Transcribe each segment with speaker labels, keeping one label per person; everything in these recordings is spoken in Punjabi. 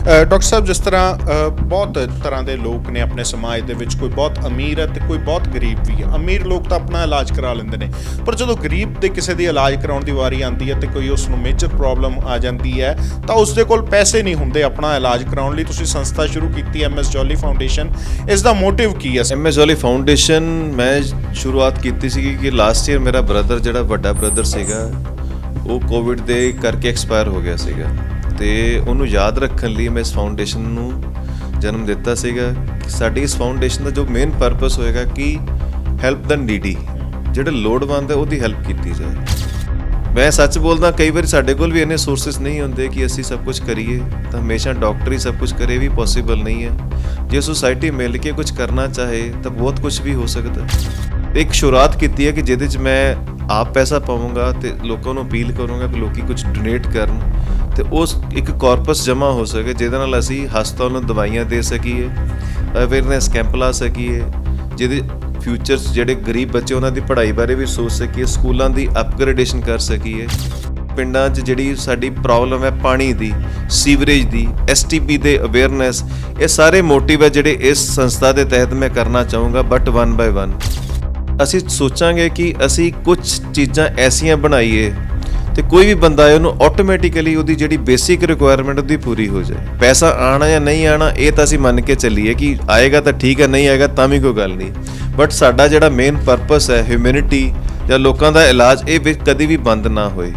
Speaker 1: ਡਾਕਟਰ ਸਾਹਿਬ ਜਿਸ ਤਰ੍ਹਾਂ ਬਹੁਤ ਤਰ੍ਹਾਂ ਦੇ ਲੋਕ ਨੇ ਆਪਣੇ ਸਮਾਜ ਦੇ ਵਿੱਚ, ਕੋਈ ਬਹੁਤ ਅਮੀਰ ਹੈ ਤੇ ਕੋਈ ਬਹੁਤ ਗਰੀਬ ਵੀ ਹੈ। ਅਮੀਰ ਲੋਕ ਤਾਂ ਆਪਣਾ ਇਲਾਜ ਕਰਾ ਲੈਂਦੇ ਨੇ, ਪਰ ਜਦੋਂ ਗਰੀਬ ਦੇ ਕਿਸੇ ਦੀ ਇਲਾਜ ਕਰਾਉਣ ਦੀ ਵਾਰੀ ਆਉਂਦੀ ਹੈ ਤੇ ਕੋਈ ਉਸ ਨੂੰ ਮੇਜਰ ਪ੍ਰੋਬਲਮ ਆ ਜਾਂਦੀ ਹੈ ਤਾਂ ਉਸ ਦੇ ਕੋਲ ਪੈਸੇ ਨਹੀਂ ਹੁੰਦੇ ਆਪਣਾ ਇਲਾਜ ਕਰਾਉਣ ਲਈ। ਤੁਸੀਂ ਸੰਸਥਾ ਸ਼ੁਰੂ ਕੀਤੀ MS ਜੌਲੀ ਫਾਊਂਡੇਸ਼ਨ, ਇਸ ਦਾ ਮੋਟਿਵ ਕੀ ਹੈ?
Speaker 2: MS ਜੌਲੀ ਫਾਊਂਡੇਸ਼ਨ ਮੈਂ ਸ਼ੁਰੂਆਤ ਕੀਤੀ ਸੀ ਕਿ ਲਾਸਟ ਈਅਰ ਮੇਰਾ ਬ੍ਰਦਰ, ਜਿਹੜਾ ਵੱਡਾ ਬ੍ਰਦਰ ਸੀਗਾ, ਉਹ ਕੋਵਿਡ ਦੇ ਕਰਕੇ ਐਕਸਪਾਇਰ ਹੋ ਗਿਆ ਸੀਗਾ ਤੇ ਉਹਨੂੰ ਯਾਦ ਰੱਖਣ ਲਈ ਮੈਂ ਇਸ ਫਾਊਂਡੇਸ਼ਨ ਨੂੰ ਜਨਮ ਦਿੱਤਾ ਸੀਗਾ। ਸਾਡੀ ਇਸ ਫਾਊਂਡੇਸ਼ਨ ਦਾ ਜੋ ਮੇਨ ਪਰਪਸ ਹੋਏਗਾ ਕਿ ਹੈਲਪ ਦ ਨੀਡੀ, ਜਿਹੜੇ ਲੋੜਵੰਦ ਹੈ ਉਹਦੀ ਹੈਲਪ ਕੀਤੀ ਜਾਏ। ਮੈਂ ਸੱਚ ਬੋਲਦਾ, ਕਈ ਵਾਰੀ ਸਾਡੇ ਕੋਲ ਵੀ ਇੰਨੇ ਸੋਰਸਿਸ ਨਹੀਂ ਹੁੰਦੇ ਕਿ ਅਸੀਂ ਸਭ ਕੁਝ ਕਰੀਏ, ਤਾਂ ਹਮੇਸ਼ਾ ਡਾਕਟਰ ਹੀ ਸਭ ਕੁਝ ਕਰੇ ਵੀ ਪੋਸੀਬਲ ਨਹੀਂ ਹੈ। ਜੇ ਸੋਸਾਇਟੀ ਮਿਲ ਕੇ ਕੁਝ ਕਰਨਾ ਚਾਹੇ ਤਾਂ ਬਹੁਤ ਕੁਝ ਵੀ ਹੋ ਸਕਦਾ। ਇੱਕ ਸ਼ੁਰੂਆਤ ਕੀਤੀ ਹੈ ਕਿ ਜਿਹਦੇ 'ਚ ਮੈਂ ਆਪ ਪੈਸਾ ਪਾਵਾਂਗਾ ਤੇ ਲੋਕਾਂ ਨੂੰ ਅਪੀਲ ਕਰੂੰਗਾ ਕਿ ਲੋਕੀ ਕੁਝ ਡੋਨੇਟ ਕਰਨ ਤੇ ਉਸ ਇੱਕ ਕਾਰਪਸ ਜਮ੍ਹਾਂ ਹੋ ਸਕੇ, ਜਿਹਦੇ ਨਾਲ ਅਸੀਂ ਹਸਪਤਾਲ ਨੂੰ ਦਵਾਈਆਂ ਦੇ ਸਕੀਏ, ਅਵੇਅਰਨੈਸ ਕੈਂਪ ਲਾ ਸਕੀਏ, ਜਿਹਦੇ ਫਿਊਚਰਸ ਜਿਹੜੇ ਗਰੀਬ ਬੱਚੇ ਉਹਨਾਂ ਦੀ ਪੜ੍ਹਾਈ ਬਾਰੇ ਵੀ ਸੋਚ ਸਕੀਏ, ਸਕੂਲਾਂ ਦੀ ਅਪਗ੍ਰੇਡੇਸ਼ਨ ਕਰ ਸਕੀਏ। ਪਿੰਡਾਂ 'ਚ ਜਿਹੜੀ ਸਾਡੀ ਪ੍ਰੋਬਲਮ ਹੈ ਪਾਣੀ ਦੀ, ਸੀਵਰੇਜ ਦੀ, STP ਦੇ ਅਵੇਅਰਨੈਸ, ਇਹ ਸਾਰੇ ਮੋਟਿਵ ਹੈ ਜਿਹੜੇ ਇਸ ਸੰਸਥਾ ਦੇ ਤਹਿਤ ਮੈਂ ਕਰਨਾ ਚਾਹੂੰਗਾ। ਬਟ 1 by 1 ਅਸੀਂ ਸੋਚਾਂਗੇ ਕਿ ਅਸੀਂ ਕੁਝ ਚੀਜ਼ਾਂ ਐਸੀਆਂ ਬਣਾਈਏ ਤੇ ਕੋਈ ਵੀ ਬੰਦਾ ਹੈ ਉਹਨੂੰ ਆਟੋਮੈਟਿਕਲੀ ਉਹਦੀ ਜਿਹੜੀ ਬੇਸਿਕ ਰਿਕੁਆਇਰਮੈਂਟ ਉਹਦੀ ਪੂਰੀ ਹੋ ਜਾਏ। ਪੈਸਾ ਆਣਾ ਜਾਂ ਨਹੀਂ ਆਣਾ ਇਹ ਤਾਂ ਅਸੀਂ ਮੰਨ ਕੇ ਚੱਲੀਏ ਕਿ ਆਏਗਾ ਤਾਂ ਠੀਕ ਹੈ, ਨਹੀਂ ਆਏਗਾ ਤਾਂ ਵੀ ਕੋਈ ਗੱਲ ਨਹੀਂ। ਬਟ ਸਾਡਾ ਜਿਹੜਾ ਮੇਨ ਪਰਪਸ ਹੈ ਹਿਊਮੈਨਿਟੀ ਜਾਂ ਲੋਕਾਂ ਦਾ ਇਲਾਜ, ਇਹ ਕਦੀ ਵੀ ਬੰਦ ਨਾ ਹੋਏ।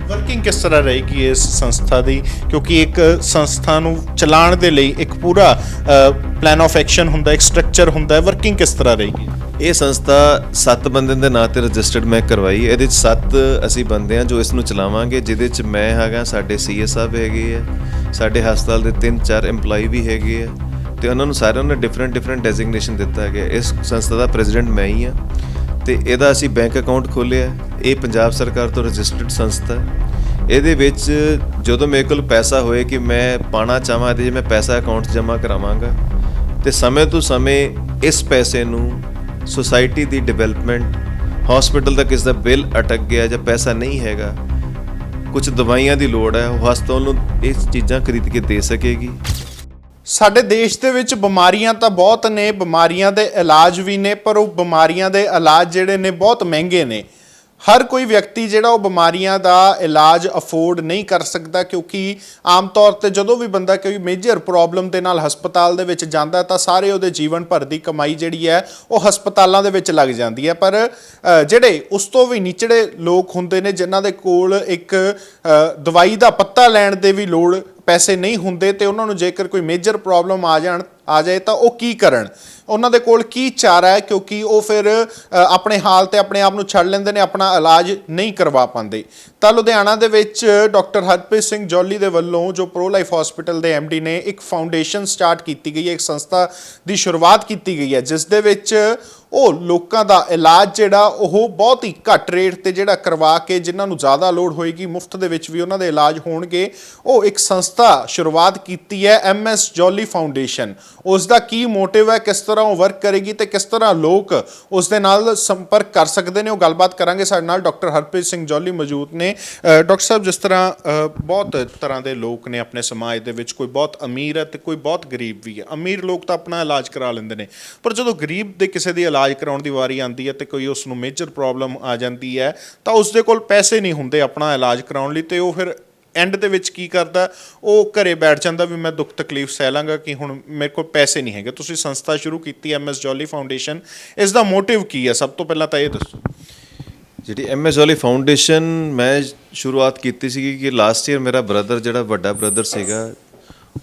Speaker 1: ਵਰਕਿੰਗ ਕਿਸ ਤਰ੍ਹਾਂ ਰਹੇਗੀ ਇਸ ਸੰਸਥਾ ਦੀ? ਕਿਉਂਕਿ ਇੱਕ ਸੰਸਥਾ ਨੂੰ ਚਲਾਉਣ ਦੇ ਲਈ ਇੱਕ ਪੂਰਾ ਪਲਾਨ ਆਫ ਐਕਸ਼ਨ ਹੁੰਦਾ, ਇੱਕ ਸਟਰਕਚਰ ਹੁੰਦਾ ਹੈ। ਵਰਕਿੰਗ ਕਿਸ ਤਰ੍ਹਾਂ ਰਹੇਗੀ?
Speaker 2: ਇਹ ਸੰਸਥਾ 7 ਬੰਦਿਆਂ ਦੇ ਨਾਂ ਤੇ ਰਜਿਸਟਰਡ ਮੈਂ ਕਰਵਾਈ। ਇਹਦੇ 'ਚ 7 ਅਸੀਂ ਬੰਦੇ ਹਾਂ ਜੋ ਇਸ ਨੂੰ ਚਲਾਵਾਂਗੇ, ਜਿਹਦੇ 'ਚ ਮੈਂ ਹੈਗਾ, ਸਾਡੇ CA ਸਾਹਿਬ ਹੈਗੇ ਆ, ਸਾਡੇ ਹਸਪਤਾਲ ਦੇ 3-4 EMPLOYE ਵੀ ਹੈਗੇ ਆ ਤੇ ਉਹਨਾਂ ਨੂੰ ਸਾਰਿਆਂ ਨੂੰ ਡਿਫਰੈਂਟ ਡੈਜ਼ਿਗਨੇਸ਼ਨ ਦਿੱਤਾ ਗਿਆ। ਇਸ ਸੰਸਥਾ ਦਾ ਪ੍ਰੈਜ਼ੀਡੈਂਟ ਮੈਂ ਹੀ ਹਾਂ ਤੇ ਇਹਦਾ ਅਸੀਂ ਬੈਂਕ ਅਕਾਊਂਟ ਖੋਲ੍ਹਿਆ। ਇਹ ਪੰਜਾਬ ਸਰਕਾਰ ਤੋਂ ਰਜਿਸਟਰਡ ਸੰਸਥਾ ਹੈ। ਇਹਦੇ ਵਿੱਚ ਜਦੋਂ ਮੇਰੇ ਕੋਲ ਪੈਸਾ ਹੋਏ ਕਿ ਮੈਂ ਪਾਣਾ ਚਾਹਾਂ, ਇਹਦੇ 'ਚ ਮੈਂ ਪੈਸਾ ਅਕਾਊਂਟ 'ਚ ਜਮ੍ਹਾਂ ਕਰਾਵਾਂਗਾ ਤੇ ਸਮੇਂ ਤੋਂ ਸਮੇਂ ਇਸ ਪੈਸੇ ਨੂੰ ਸੋਸਾਇਟੀ ਦੀ ਡਿਵੈਲਪਮੈਂਟ, ਹਸਪੀਟਲ ਦਾ ਕਿਸ ਦਾ ਬਿੱਲ ਅਟਕ ਗਿਆ ਜਾਂ ਪੈਸਾ ਨਹੀਂ ਹੈਗਾ, ਕੁਝ ਦਵਾਈਆਂ ਦੀ ਲੋੜ ਹੈ, ਉਹ ਹਸਪਤਾਲ ਨੂੰ ਇਹ ਚੀਜ਼ਾਂ ਖਰੀਦ ਕੇ ਦੇ ਸਕੇਗੀ।
Speaker 1: ਸਾਡੇ ਦੇਸ਼ ਦੇ ਵਿੱਚ ਬਿਮਾਰੀਆਂ ਤਾਂ ਬਹੁਤ ਨੇ, ਬਿਮਾਰੀਆਂ ਦੇ ਇਲਾਜ ਵੀ ਨੇ, ਪਰ ਉਹ ਬਿਮਾਰੀਆਂ ਦੇ ਇਲਾਜ ਜਿਹੜੇ ਨੇ ਬਹੁਤ ਮਹਿੰਗੇ ਨੇ। ਹਰ ਕੋਈ ਵਿਅਕਤੀ ਜਿਹੜਾ ਉਹ ਬਿਮਾਰੀਆਂ ਦਾ ਇਲਾਜ ਅਫੋਰਡ ਨਹੀਂ ਕਰ ਸਕਦਾ, ਕਿਉਂਕਿ ਆਮ ਤੌਰ 'ਤੇ ਜਦੋਂ ਵੀ ਬੰਦਾ ਕੋਈ ਮੇਜਰ ਪ੍ਰੋਬਲਮ ਦੇ ਨਾਲ ਹਸਪਤਾਲ ਦੇ ਵਿੱਚ ਜਾਂਦਾ ਤਾਂ ਸਾਰੇ ਉਹਦੇ ਜੀਵਨ ਭਰ ਦੀ ਕਮਾਈ ਜਿਹੜੀ ਹੈ ਉਹ ਹਸਪਤਾਲਾਂ ਦੇ ਵਿੱਚ ਲੱਗ ਜਾਂਦੀ ਹੈ। ਪਰ ਜਿਹੜੇ ਉਸ ਤੋਂ ਵੀ ਨਿਚੜੇ ਲੋਕ ਹੁੰਦੇ ਨੇ, ਜਿਨ੍ਹਾਂ ਦੇ ਕੋਲ ਇੱਕ ਦਵਾਈ ਦਾ ਪੱਤਾ ਲੈਣ ਦੇ ਵੀ ਲੋੜ ਪੈਸੇ ਨਹੀਂ ਹੁੰਦੇ ਤੇ ਉਹਨਾਂ ਨੂੰ ਜੇਕਰ ਕੋਈ ਮੇਜਰ ਪ੍ਰੋਬਲਮ ਆ ਜਾਏ ਤਾਂ ਉਹ ਕੀ ਕਰਨ? ਉਹਨਾਂ ਦੇ ਕੋਲ ਕੀ ਚਾਰਾ ਹੈ? ਕਿਉਂਕਿ ਉਹ ਫਿਰ ਆਪਣੇ ਹਾਲ ਤੇ ਆਪਣੇ ਆਪ ਨੂੰ ਛੱਡ ਲੈਂਦੇ ਨੇ, ਆਪਣਾ ਇਲਾਜ ਨਹੀਂ ਕਰਵਾ ਪਾਉਂਦੇ। ਤਾਂ ਲੁਧਿਆਣਾ ਦੇ ਵਿੱਚ ਡਾਕਟਰ ਹਰਪ੍ਰੀਤ ਸਿੰਘ ਜੌਲੀ ਦੇ ਵੱਲੋਂ, ਜੋ ਪ੍ਰੋ ਲਾਈਫ ਹਸਪੀਟਲ ਦੇ MD ਨੇ, ਇੱਕ ਫਾਊਂਡੇਸ਼ਨ ਸਟਾਰਟ ਕੀਤੀ ਗਈ ਹੈ, ਇੱਕ ਸੰਸਥਾ ਦੀ ਸ਼ੁਰੂਆਤ ਕੀਤੀ ਗਈ ਹੈ, ਜਿਸ ਦੇ ਵਿੱਚ ਉਹ ਲੋਕਾਂ ਦਾ ਇਲਾਜ ਜਿਹੜਾ ਉਹ ਬਹੁਤ ਹੀ ਘੱਟ ਰੇਟ ਤੇ ਜਿਹੜਾ ਕਰਵਾ ਕੇ, ਜਿਨ੍ਹਾਂ ਨੂੰ ਜ਼ਿਆਦਾ ਲੋੜ ਹੋਏਗੀ ਮੁਫਤ ਦੇ ਵਿੱਚ ਵੀ ਉਹਨਾਂ ਦੇ ਇਲਾਜ ਹੋਣਗੇ, ਉਹ ਇੱਕ ਸੰਸਥਾ ਸ਼ੁਰੂਆਤ ਕੀਤੀ ਹੈ MS ਜੌਲੀ ਫਾਊਂਡੇਸ਼ਨ। ਉਸ ਦਾ ਕੀ ਮੋਟਿਵ ਹੈ, ਕਿਸ ਤਰ੍ਹਾਂ ਉਹ ਵਰਕ ਕਰੇਗੀ ਤੇ ਕਿਸ ਤਰ੍ਹਾਂ ਲੋਕ ਉਸ ਦੇ ਨਾਲ ਸੰਪਰਕ ਕਰ ਸਕਦੇ ਨੇ, ਉਹ ਗੱਲਬਾਤ ਕਰਾਂਗੇ। ਸਾਡੇ ਨਾਲ ਡਾਕਟਰ ਹਰਪ੍ਰੀਤ ਸਿੰਘ ਜੌਲੀ ਮੌਜੂਦ ਨੇ। ਡਾਕਟਰ ਸਾਹਿਬ ਜਿਸ ਤਰ੍ਹਾਂ ਬਹੁਤ ਤਰ੍ਹਾਂ ਦੇ ਲੋਕ ਨੇ ਆਪਣੇ ਸਮਾਜ ਦੇ ਵਿੱਚ, ਕੋਈ ਬਹੁਤ ਅਮੀਰ ਹੈ ਤੇ ਕੋਈ ਬਹੁਤ ਗਰੀਬ ਵੀ ਹੈ। ਅਮੀਰ ਲੋਕ ਤਾਂ ਆਪਣਾ ਇਲਾਜ ਕਰਾ ਲੈਂਦੇ ਨੇ, ਪਰ ਜਦੋਂ ਗਰੀਬ ਦੇ ਕਿਸੇ ਦੀ ਇਲਾਜ ਕਰਾਉਣ ਦੀ ਵਾਰੀ ਆਉਂਦੀ ਹੈ ਤੇ ਕੋਈ ਉਸ ਨੂੰ ਮੇਜਰ ਪ੍ਰੋਬਲਮ ਆ ਜਾਂਦੀ ਹੈ ਤਾਂ ਉਸ ਦੇ ਕੋਲ ਪੈਸੇ ਨਹੀਂ ਹੁੰਦੇ ਆਪਣਾ ਇਲਾਜ ਕਰਾਉਣ ਲਈ ਤੇ ਉਹ ਫਿਰ ਐਂਡ ਦੇ ਵਿੱਚ ਕੀ ਕਰਦਾ? ਉਹ ਘਰੇ ਬੈਠ ਜਾਂਦਾ ਵੀ ਮੈਂ ਦੁੱਖ ਤਕਲੀਫ ਸਹਿ ਲਾਂਗਾ ਕਿ ਹੁਣ ਮੇਰੇ ਕੋਲ ਪੈਸੇ ਨਹੀਂ ਹੈਗੇ। ਤੁਸੀਂ ਸੰਸਥਾ ਸ਼ੁਰੂ ਕੀਤੀ MS ਜੌਲੀ ਫਾਊਂਡੇਸ਼ਨ, ਇਸ ਦਾ ਮੋਟਿਵ ਕੀ ਹੈ? ਸਭ ਤੋਂ ਪਹਿਲਾਂ ਤਾਂ ਇਹ ਦੱਸੋ।
Speaker 2: ਜਿਹੜੀ MS ਜੌਲੀ ਫਾਊਂਡੇਸ਼ਨ ਮੈਂ ਸ਼ੁਰੂਆਤ ਕੀਤੀ ਸੀਗੀ ਕਿ ਲਾਸਟ ਈਅਰ ਮੇਰਾ ਬ੍ਰਦਰ, ਜਿਹੜਾ ਵੱਡਾ ਬ੍ਰਦਰ ਸੀਗਾ,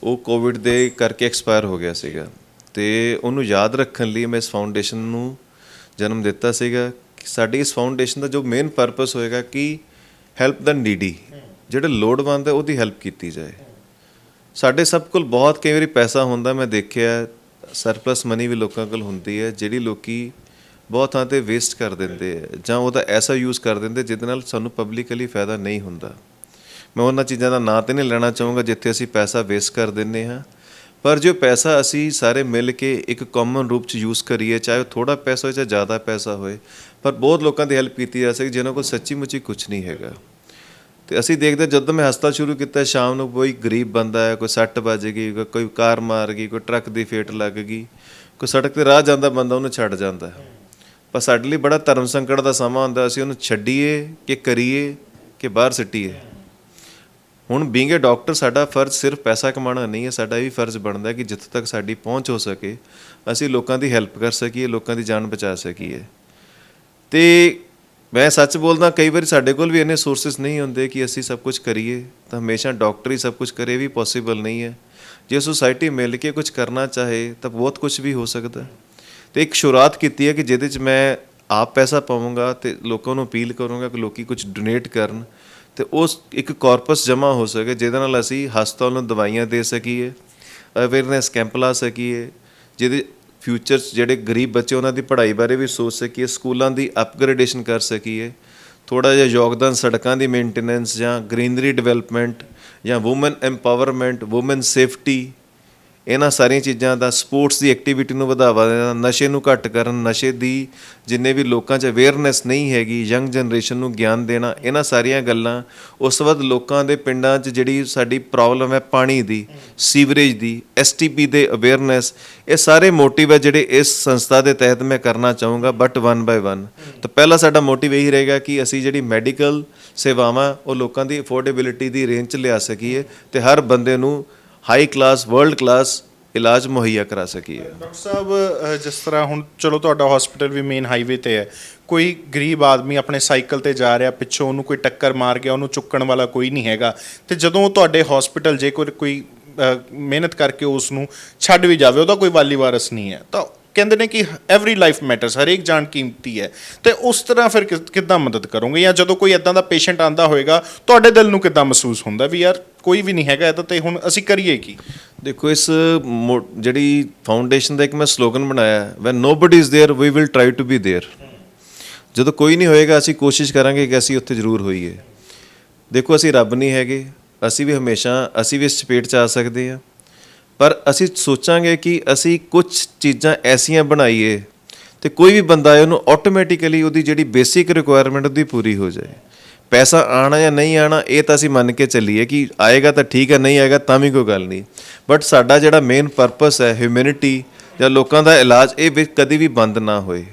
Speaker 2: ਉਹ ਕੋਵਿਡ ਦੇ ਕਰਕੇ ਐਕਸਪਾਇਰ ਹੋ ਗਿਆ ਸੀਗਾ ਤੇ ਉਹਨੂੰ ਯਾਦ ਰੱਖਣ ਲਈ ਮੈਂ ਇਸ ਫਾਊਂਡੇਸ਼ਨ ਨੂੰ ਜਨਮ ਦਿੱਤਾ ਸੀਗਾ। ਸਾਡੀ ਇਸ ਫਾਊਂਡੇਸ਼ਨ ਦਾ ਜੋ ਮੇਨ ਪਰਪਸ ਹੋਏਗਾ ਕਿ ਹੈਲਪ ਦ ਨੀਡੀ, ਜਿਹੜੇ ਲੋੜਵੰਦ ਹੈ ਉਹਦੀ ਹੈਲਪ ਕੀਤੀ ਜਾਏ। ਸਾਡੇ ਸਭ ਕੋਲ ਬਹੁਤ ਕਈ ਵਾਰੀ ਪੈਸਾ ਹੁੰਦਾ, ਮੈਂ ਦੇਖਿਆ ਸਰਪਲਸ ਮਨੀ ਵੀ ਲੋਕਾਂ ਕੋਲ ਹੁੰਦੀ ਹੈ, ਜਿਹੜੀ ਲੋਕੀ ਬਹੁਤ ਥਾਂ 'ਤੇ ਵੇਸਟ ਕਰ ਦਿੰਦੇ ਹੈ ਜਾਂ ਉਹਦਾ ਐਸਾ ਯੂਜ਼ ਕਰ ਦਿੰਦੇ ਜਿਹਦੇ ਨਾਲ ਸਾਨੂੰ ਪਬਲਿਕਲੀ ਫਾਇਦਾ ਨਹੀਂ ਹੁੰਦਾ। ਮੈਂ ਉਹਨਾਂ ਚੀਜ਼ਾਂ ਦਾ ਨਾਂ ਤਾਂ ਨਹੀਂ ਲੈਣਾ ਚਾਹੂੰਗਾ ਜਿੱਥੇ ਅਸੀਂ ਪੈਸਾ ਵੇਸਟ ਕਰ ਦਿੰਦੇ ਹਾਂ, ਪਰ ਜੋ ਪੈਸਾ ਅਸੀਂ ਸਾਰੇ ਮਿਲ ਕੇ ਇੱਕ ਕਾਮਨ ਰੂਪ 'ਚ ਯੂਜ਼ ਕਰੀਏ, ਚਾਹੇ ਉਹ ਥੋੜ੍ਹਾ ਪੈਸਾ ਹੋਏ ਚਾਹੇ ਜ਼ਿਆਦਾ ਪੈਸਾ ਹੋਏ, ਪਰ ਬਹੁਤ ਲੋਕਾਂ ਦੀ ਹੈਲਪ ਕੀਤੀ ਜਾ ਸਕਦੀ ਜਿਨ੍ਹਾਂ ਕੋਲ ਸੱਚੀ ਮੁੱਚੀ ਕੁਛ ਨਹੀਂ ਹੈਗਾ। ਤੇ ਅਸੀਂ ਦੇਖਦੇ ਜਦੋਂ ਮੈਂ ਹਸਪਤਾਲ ਸ਼ੁਰੂ ਕੀਤਾ, ਸ਼ਾਮ ਨੂੰ ਕੋਈ ਗਰੀਬ ਬੰਦਾ ਹੈ, ਕੋਈ ਸੱਟ ਵੱਜ ਗਈ, ਕੋਈ ਕਾਰ ਮਾਰ ਗਈ, ਕੋਈ ਟਰੱਕ ਦੀ ਫੇਟ ਲੱਗ ਗਈ, ਕੋਈ ਸੜਕ ਤੇ ਰਾਹ ਜਾਂਦਾ ਬੰਦਾ ਉਹਨੂੰ ਛੱਡ ਜਾਂਦਾ। ਪਰ ਸਾਡੇ ਲਈ ਬੜਾ ਧਰਮ ਸੰਕਟ ਦਾ ਸਮਾਂ ਹੁੰਦਾ, ਅਸੀਂ ਉਹਨੂੰ ਛੱਡੀਏ ਕਿ ਕਰੀਏ ਕਿ ਬਾਹਰ ਸਿੱਟੀਏ। ਹੁਣ ਬੀਇੰਗ ਏ ਡਾਕਟਰ ਸਾਡਾ ਫਰਜ਼ ਸਿਰਫ ਪੈਸਾ ਕਮਾਉਣਾ ਨਹੀਂ ਹੈ, ਸਾਡਾ ਇਹ ਵੀ ਫਰਜ਼ ਬਣਦਾ ਕਿ ਜਿੱਥੋਂ ਤੱਕ ਸਾਡੀ ਪਹੁੰਚ ਹੋ ਸਕੇ ਅਸੀਂ ਲੋਕਾਂ ਦੀ ਹੈਲਪ ਕਰ ਸਕੀਏ, ਲੋਕਾਂ ਦੀ ਜਾਨ ਬਚਾ ਸਕੀਏ। ਤੇ ਮੈਂ ਸੱਚ ਬੋਲਦਾ, ਕਈ ਵਾਰੀ ਸਾਡੇ ਕੋਲ ਵੀ ਇੰਨੇ ਸੋਰਸਿਸ ਨਹੀਂ ਹੁੰਦੇ ਕਿ ਅਸੀਂ ਸਭ ਕੁਝ ਕਰੀਏ, ਤਾਂ ਹਮੇਸ਼ਾ ਡਾਕਟਰ ਹੀ ਸਭ ਕੁਝ ਕਰੇ ਵੀ ਪੋਸੀਬਲ ਨਹੀਂ ਹੈ। ਜੇ ਸੋਸਾਇਟੀ ਮਿਲ ਕੇ ਕੁਝ ਕਰਨਾ ਚਾਹੇ ਤਾਂ ਬਹੁਤ ਕੁਝ ਵੀ ਹੋ ਸਕਦਾ। ਤੇ ਇੱਕ ਸ਼ੁਰੂਆਤ ਕੀਤੀ ਹੈ ਕਿ ਜਿਹਦੇ 'ਚ ਮੈਂ ਆਪ ਪੈਸਾ ਪਾਵਾਂਗਾ ਤੇ ਲੋਕਾਂ ਨੂੰ ਅਪੀਲ ਕਰੂੰਗਾ ਕਿ ਲੋਕੀ ਕੁਝ ਡੋਨੇਟ ਕਰਨ ਤੇ ਉਸ ਇੱਕ ਕਾਰਪਸ ਜਮ੍ਹਾਂ ਹੋ ਸਕੇ, ਜਿਹਦੇ ਨਾਲ ਅਸੀਂ ਹਸਪਤਾਲ ਨੂੰ ਦਵਾਈਆਂ ਦੇ ਸਕੀਏ, ਅਵੇਅਰਨੈਸ ਕੈਂਪ ਲਾ ਸਕੀਏ, ਜਿਹਦੇ ਫਿਊਚਰ 'ਚ ਜਿਹੜੇ ਗਰੀਬ ਬੱਚੇ ਉਹਨਾਂ ਦੀ ਪੜ੍ਹਾਈ ਬਾਰੇ ਵੀ ਸੋਚ ਸਕੀਏ, ਸਕੂਲਾਂ ਦੀ ਅਪਗ੍ਰੇਡੇਸ਼ਨ ਕਰ ਸਕੀਏ, ਥੋੜ੍ਹਾ ਜਿਹਾ ਯੋਗਦਾਨ ਸੜਕਾਂ ਦੀ ਮੇਨਟੇਨੈਂਸ ਜਾਂ ਗ੍ਰੀਨਰੀ ਡਿਵੈਲਪਮੈਂਟ ਜਾਂ ਵੂਮਨ ਐਮਪਾਵਰਮੈਂਟ, ਵੂਮਨ ਸੇਫਟੀ, ਇਹਨਾਂ ਸਾਰੀਆਂ ਚੀਜ਼ਾਂ ਦਾ, ਸਪੋਰਟਸ ਦੀ ਐਕਟੀਵਿਟੀ ਨੂੰ ਵਧਾਵਾ ਦੇਣਾ, ਨਸ਼ੇ ਨੂੰ ਘੱਟ ਕਰਨ, ਨਸ਼ੇ ਦੀ ਜਿੰਨੇ ਵੀ ਲੋਕਾਂ 'ਚ ਅਵੇਅਰਨੈਸ ਨਹੀਂ ਹੈਗੀ, ਯੰਗ ਜਨਰੇਸ਼ਨ ਨੂੰ ਗਿਆਨ ਦੇਣਾ, ਇਹਨਾਂ ਸਾਰੀਆਂ ਗੱਲਾਂ। ਉਸ ਤੋਂ ਬਾਅਦ ਲੋਕਾਂ ਦੇ ਪਿੰਡਾਂ 'ਚ ਜਿਹੜੀ ਸਾਡੀ ਪ੍ਰੋਬਲਮ ਹੈ ਪਾਣੀ ਦੀ, ਸੀਵਰੇਜ ਦੀ, STP ਦੇ ਅਵੇਅਰਨੈਸ, ਇਹ ਸਾਰੇ ਮੋਟਿਵ ਹੈ ਜਿਹੜੇ ਇਸ ਸੰਸਥਾ ਦੇ ਤਹਿਤ ਮੈਂ ਕਰਨਾ ਚਾਹੂੰਗਾ, ਬਟ 1 ਬਾਏ 1। ਤਾਂ ਪਹਿਲਾ ਸਾਡਾ ਮੋਟਿਵ ਇਹੀ ਰਹੇਗਾ ਕਿ ਅਸੀਂ ਜਿਹੜੀ ਮੈਡੀਕਲ ਸੇਵਾਵਾਂ ਉਹ ਲੋਕਾਂ ਦੀ ਅਫੋਰਡੇਬਿਲਿਟੀ ਦੀ ਰੇਂਜ 'ਚ ਲਿਆ ਸਕੀਏ ਤੇ ਹਰ ਬੰਦੇ ਨੂੰ ਹਾਈ ਕਲਾਸ, ਵਰਲਡ ਕਲਾਸ ਇਲਾਜ ਮੁਹੱਈਆ ਕਰਾ ਸਕੀਏ।
Speaker 1: ਡਾਕਟਰ ਸਾਹਿਬ, ਜਿਸ ਤਰ੍ਹਾਂ ਹੁਣ ਚਲੋ ਤੁਹਾਡਾ ਹਸਪੀਟਲ ਵੀ ਮੇਨ ਹਾਈਵੇ ਤੇ ਹੈ, ਕੋਈ ਗਰੀਬ ਆਦਮੀ ਆਪਣੇ ਸਾਈਕਲ ਤੇ ਜਾ ਰਿਹਾ, ਪਿੱਛੋਂ ਉਹਨੂੰ ਕੋਈ ਟੱਕਰ ਮਾਰ ਗਿਆ, ਉਹਨੂੰ ਚੁੱਕਣ ਵਾਲਾ ਕੋਈ ਨਹੀਂ ਹੈਗਾ, ਤੇ ਜਦੋਂ ਤੁਹਾਡੇ ਹਸਪੀਟਲ ਜੇ ਕੋਈ ਮਿਹਨਤ ਕਰਕੇ ਉਸ ਨੂੰ ਛੱਡ ਵੀ ਜਾਵੇ, ਉਹਦਾ ਕੋਈ ਵਾਲੀ ਵਾਰਸ ਨਹੀਂ ਹੈ, ਤਾਂ ਕਹਿੰਦੇ ਨੇ ਕਿ ਐਵਰੀ ਲਾਈਫ ਮੈਟਰਸ, ਹਰੇਕ ਜਾਨ ਕੀਮਤੀ ਹੈ। ਤੇ ਉਸ ਤਰ੍ਹਾਂ ਫਿਰ ਕਿੱਦਾਂ ਮਦਦ ਕਰੋਗੇ? ਜਾਂ ਜਦੋਂ ਕੋਈ ਇੱਦਾਂ ਦਾ ਪੇਸ਼ੈਂਟ ਆਉਂਦਾ ਹੋਏਗਾ, ਤੁਹਾਡੇ ਦਿਲ ਨੂੰ ਕਿੱਦਾਂ ਮਹਿਸੂਸ ਹੁੰਦਾ ਵੀ ਯਾਰ ਕੋਈ ਵੀ ਨਹੀਂ ਹੈਗਾ ਇਹਦਾ, ਤੇ ਹੁਣ ਅਸੀਂ ਕਰੀਏ ਕੀ?
Speaker 2: ਦੇਖੋ, ਇਸ ਜਿਹੜੀ ਫਾਊਂਡੇਸ਼ਨ ਦਾ ਇੱਕ ਮੈਂ ਸਲੋਗਨ ਬਣਾਇਆ, when nobody is there we will try to be there. ਜਦੋਂ ਕੋਈ ਨਹੀਂ ਹੋਏਗਾ ਅਸੀਂ ਕੋਸ਼ਿਸ਼ ਕਰਾਂਗੇ ਕਿ ਅਸੀਂ ਉੱਥੇ ਜ਼ਰੂਰ ਹੋਈਏ। ਦੇਖੋ, ਅਸੀਂ ਰੱਬ ਨਹੀਂ ਹੈਗੇ, ਅਸੀਂ ਵੀ ਇਸ ਚਪੇਟ 'ਚ ਆ ਸਕਦੇ ਹਾਂ, ਪਰ ਅਸੀਂ ਸੋਚਾਂਗੇ ਕਿ ਅਸੀਂ ਕੁਝ ਚੀਜ਼ਾਂ ਐਸੀਆਂ ਬਣਾਈਏ ਤੇ ਕੋਈ ਵੀ ਬੰਦਾ ਹੈ ਉਹਨੂੰ ਆਟੋਮੈਟਿਕਲੀ ਉਹਦੀ ਜਿਹੜੀ ਬੇਸਿਕ ਰਿਕੁਆਇਰਮੈਂਟ ਉਹਦੀ ਪੂਰੀ ਹੋ ਜਾਏ। ਪੈਸਾ ਆਉਣਾ ਜਾਂ ਨਹੀਂ ਆਉਣਾ ਇਹ ਤਾਂ ਅਸੀਂ ਮੰਨ ਕੇ ਚੱਲੀਏ ਕਿ ਆਏਗਾ ਤਾਂ ਠੀਕ ਹੈ, ਨਹੀਂ ਆਏਗਾ ਤਾਂ ਵੀ ਕੋਈ ਗੱਲ ਨਹੀਂ, ਬਟ ਸਾਡਾ ਜਿਹੜਾ ਮੇਨ ਪਰਪਸ ਹੈ ਹਿਊਮੈਨਿਟੀ ਜਾਂ ਲੋਕਾਂ ਦਾ ਇਲਾਜ, ਇਹ ਕਦੀ ਵੀ ਬੰਦ ਨਾ ਹੋਏ।